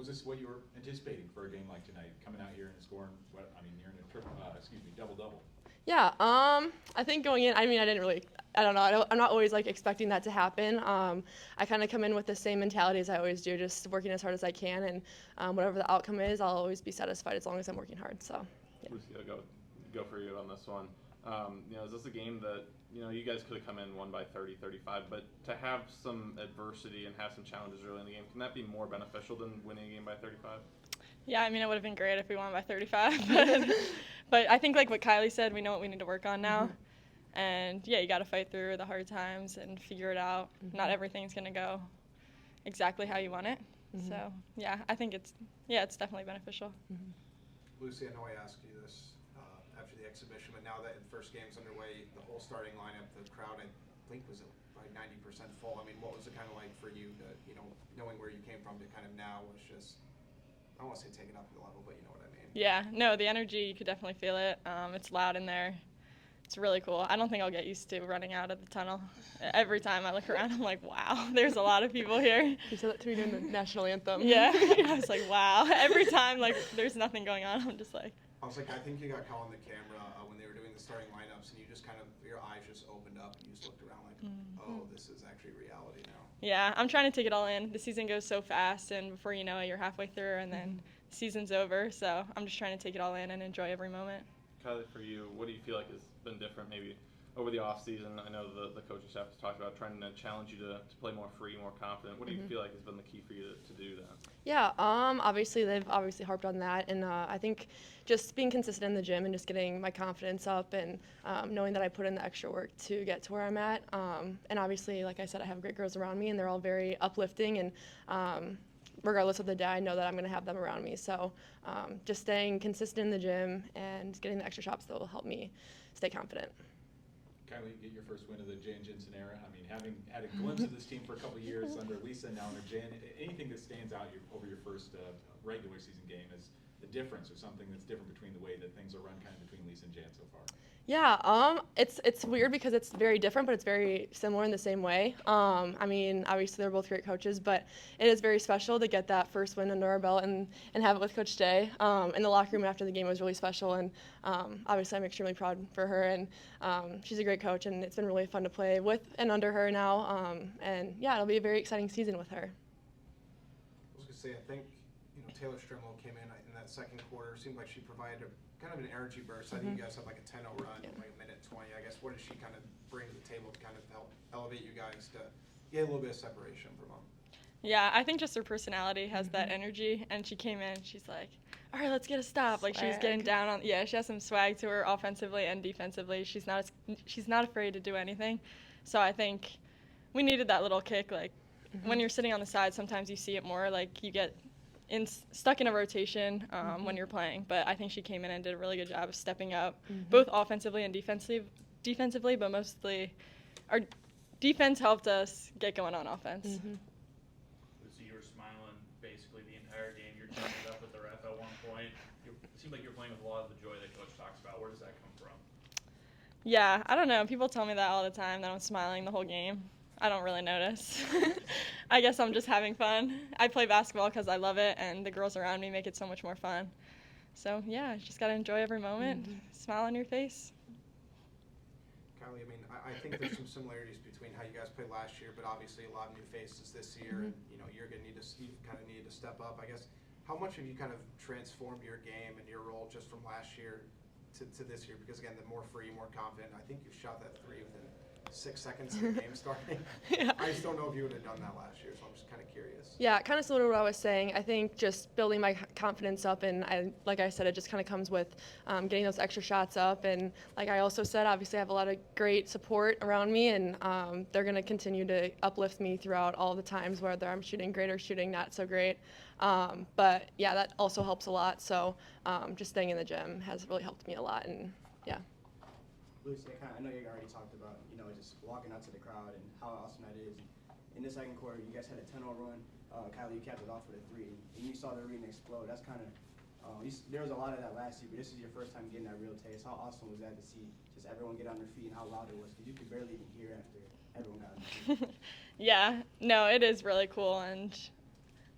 Was this what you were anticipating for a game like tonight, coming out here and scoring? You're in a double-double. Yeah, I think going in, I didn't really, I don't know, I'm not always like expecting that to happen. I kind of come in with the same mentality as I always do, just working as hard as I can, and whatever the outcome is, I'll always be satisfied as long as I'm working hard. So, yeah. Lucy, I'll go for you on this one. Is this a game that, you guys could have come in won by 30, 35, but to have some adversity and have some challenges early in the game, can that be more beneficial than winning a game by 35? Yeah, it would have been great if we won by 35. But I think like what Kylie said, we know what we need to work on now. Mm-hmm. And, yeah, you got to fight through the hard times and figure it out. Mm-hmm. Not everything's going to go exactly how you want it. Mm-hmm. So, yeah, I think it's definitely beneficial. Mm-hmm. Lucy, I know I asked you this after the exhibition, but now that the first game's underway, the whole starting lineup, the crowd, I think was like 90% full. What was it kind of like for you to, knowing where you came from to kind of now was just, I don't want to say take it up to the level, but you know what I mean. Yeah, no, the energy, you could definitely feel it. It's loud in there. It's really cool. I don't think I'll get used to running out of the tunnel. Every time I look around, I'm like, wow, there's a lot of people here. You said that to me during the national anthem. Yeah, I was like, wow. Every time, like, there's nothing going on, I'm just like. I was like, I think you got caught on the camera when they were doing the starting lineups, and you just kind of, your eyes just opened up, and you just looked around like, oh, this is actually reality now. Yeah, I'm trying to take it all in. The season goes so fast, and before you know it, you're halfway through, and then the season's over. So I'm just trying to take it all in and enjoy every moment. Kylie, for you, what do you feel like has been different maybe over the off season? I know the coaching staff has talked about trying to challenge you to play more free, more confident. What do you feel like has been the key for you to do that? Yeah, obviously they've harped on that, and I think just being consistent in the gym and just getting my confidence up and knowing that I put in the extra work to get to where I'm at. And obviously, like I said, I have great girls around me, and they're all very uplifting, and regardless of the day, I know that I'm going to have them around me. So just staying consistent in the gym and getting the extra shots that will help me stay confident. Kylie, get your first win of the Jan Jensen era. Having had a glimpse of this team for a couple of years under Lisa and now under Jan, anything that stands out over your first regular season game is the difference or something that's different between the way that things are run kind of between Lisa and Jan so far? Yeah, it's weird because it's very different, but it's very similar in the same way. Obviously they're both great coaches, but it is very special to get that first win under our belt and have it with Coach Day. In the locker room after the game was really special, and obviously I'm extremely proud for her, and she's a great coach, and it's been really fun to play with and under her now. And yeah, it'll be a very exciting season with her. I was going to say, I think Taylor Strimlow came in that second quarter. Seemed like she provided kind of an energy burst. I think you guys had like a 10-0 run in like a minute 20. I guess what does she kind of bring to the table to kind of help elevate you guys to get a little bit of separation from them? Yeah, I think just her personality has that energy, and she came in, she's like, all right, let's get a stop. Swag. Like she was getting down on, she has some swag to her offensively and defensively. She's not afraid to do anything. So I think we needed that little kick. Like when you're sitting on the side, sometimes you see it more. Like you get stuck in a rotation when you're playing. But I think she came in and did a really good job of stepping up, both offensively and defensively, but mostly our defense helped us get going on offense. Lucy, you were smiling basically the entire game. You're teaming it up with the ref at one point. It seemed like you're playing with a lot of the joy that Coach talks about. Where does that come from? Yeah, I don't know. People tell me that all the time, that I'm smiling the whole game. I don't really notice. I guess I'm just having fun. I play basketball because I love it, and the girls around me make it so much more fun. So, yeah, just got to enjoy every moment, smile on your face. Kylie, I think there's some similarities between how you guys played last year, but obviously a lot of new faces this year, and you're going to you kind of needed to step up. I guess, how much have you kind of transformed your game and your role just from last year to this year? Because, again, the more free, more confident. I think you shot that three within 6 seconds of the game starting. I just don't know if you would have done that last year, so I'm just kind of curious. Yeah, kind of similar to what I was saying. I think just building my confidence up, and like I said, it just kind of comes with getting those extra shots up. And like I also said, obviously I have a lot of great support around me, and they're going to continue to uplift me throughout all the times, whether I'm shooting great or shooting not so great. But yeah, that also helps a lot. So just staying in the gym has really helped me a lot, and yeah. Lucy, I know you already talked about, just walking out to the crowd and how awesome that is. In the second quarter, you guys had a 10-0 run. Kylie, you capped it off with a 3, and you saw the arena explode. That's kind of, there was a lot of that last year, but this is your first time getting that real taste. How awesome was that to see just everyone get on their feet and how loud it was? Because you could barely even hear after everyone got on their feet. Yeah, no, it is really cool, and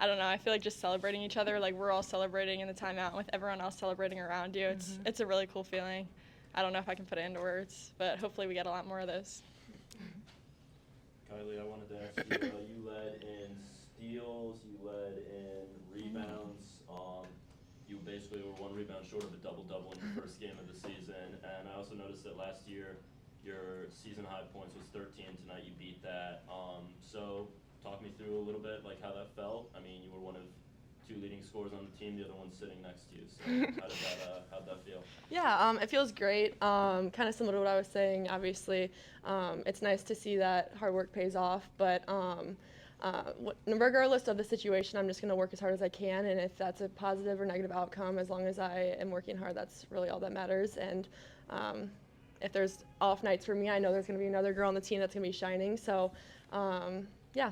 I don't know, I feel like just celebrating each other, like we're all celebrating in the timeout with everyone else celebrating around you. It's a really cool feeling. I don't know if I can put it into words, but hopefully we get a lot more of those. Kylie, I wanted to ask you, you led in steals, you led in rebounds. You basically were one rebound short of a double-double in your first game of the season. And I also noticed that last year your season high points was 13. Tonight you beat that. So talk me through a little bit like how that felt. I mean, you were one of 2 leading scorers on the team, the other one's sitting next to you. So how'd that feel? Yeah, it feels great. Kind of similar to what I was saying. Obviously, it's nice to see that hard work pays off. But regardless of the situation, I'm just going to work as hard as I can. And if that's a positive or negative outcome, as long as I am working hard, that's really all that matters. And if there's off nights for me, I know there's going to be another girl on the team that's going to be shining. So, yeah,